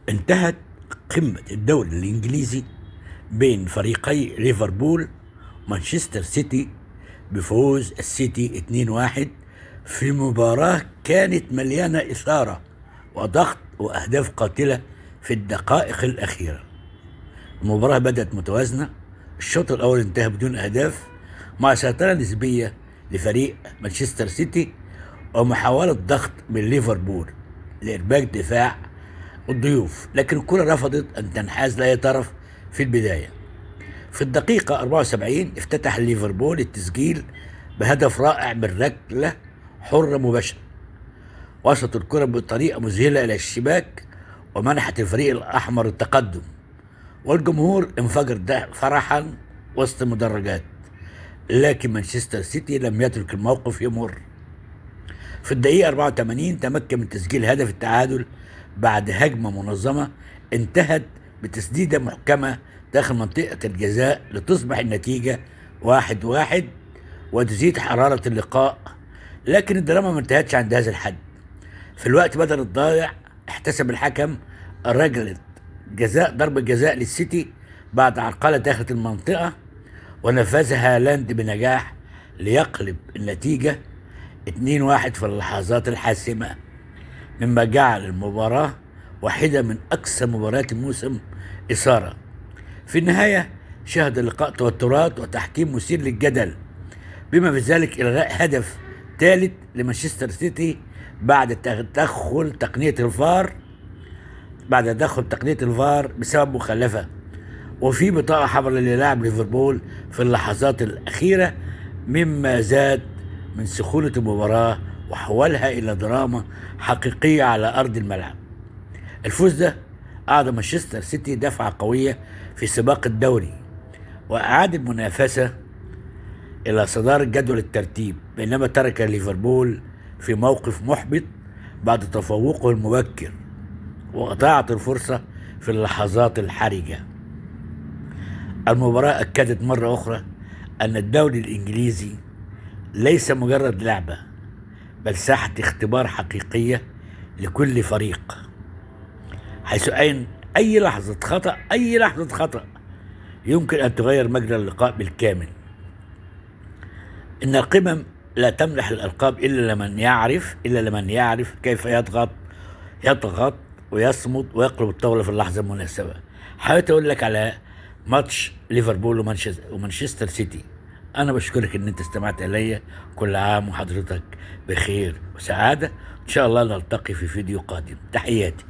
انتهت قمة الدوري الإنجليزي بين فريقي ليفربول ومانشستر سيتي بفوز السيتي 2-1 في مباراة كانت مليانة إثارة وضغط وأهداف قاتلة في الدقائق الأخيرة. المباراة بدأت متوازنة، الشوط الأول انتهى بدون أهداف مع سيطرة نسبية لفريق مانشستر سيتي ومحاولة ضغط من ليفربول لإرباك دفاع الضيوف، لكن الكرة رفضت أن تنحاز لأي طرف في البداية. في الدقيقة 74 افتتح ليفربول التسجيل بهدف رائع من ركلة حرة مباشرة، وصلت الكرة بطريقة مذهلة إلى الشباك ومنحت الفريق الأحمر التقدم، والجمهور انفجر فرحا وسط المدرجات. لكن مانشستر سيتي لم يترك الموقف يمر. في الدقيقة 84 تمكن من تسجيل هدف التعادل بعد هجمة منظمة انتهت بتسديدة محكمة داخل منطقة الجزاء لتصبح النتيجة 1-1 وتزيد حرارة اللقاء. لكن الدراما ما انتهتش عند هذا الحد. في الوقت بدل الضايع احتسب الحكم ركلة جزاء، ضربة جزاء للسيتي بعد عرقلة داخل المنطقة، ونفذها هالاند بنجاح ليقلب النتيجة 2-1 في اللحظات الحاسمة، مما جعل المباراة واحدة من أكثر مباريات الموسم إثارة. في النهاية شهد اللقاء توترات وتحكيم مثير للجدل، بما في ذلك إلغاء هدف ثالث لمانشستر سيتي بعد تدخل تقنية الفار بسبب مخالفة، وفي بطاقة حمراء للاعب ليفربول في اللحظات الأخيرة، مما زاد من سخونة المباراة وحولها إلى دراما حقيقية على أرض الملعب. الفوز ده أعطى مانشستر سيتي دفعة قوية في سباق الدوري وأعاد المنافسة إلى صدارة جدول الترتيب، بينما ترك ليفربول في موقف محبط بعد تفوقه المبكر وضاعت الفرصة في اللحظات الحرجة. المباراة أكدت مرة أخرى أن الدوري الإنجليزي ليس مجرد لعبة، بل ساحة اختبار حقيقية لكل فريق، حيث أي لحظة خطأ يمكن أن تغير مجرى اللقاء بالكامل. إن القمم لا تمنح الألقاب إلا لمن يعرف كيف يضغط ويصمد ويقلب الطاولة في اللحظة المناسبة. حاولت أقول لك على ماتش ليفربول ومانشستر سيتي. أنا بشكرك إن أنت استمعت إلي. كل عام وحضرتك بخير وسعادة، إن شاء الله نلتقي في فيديو قادم. تحياتي.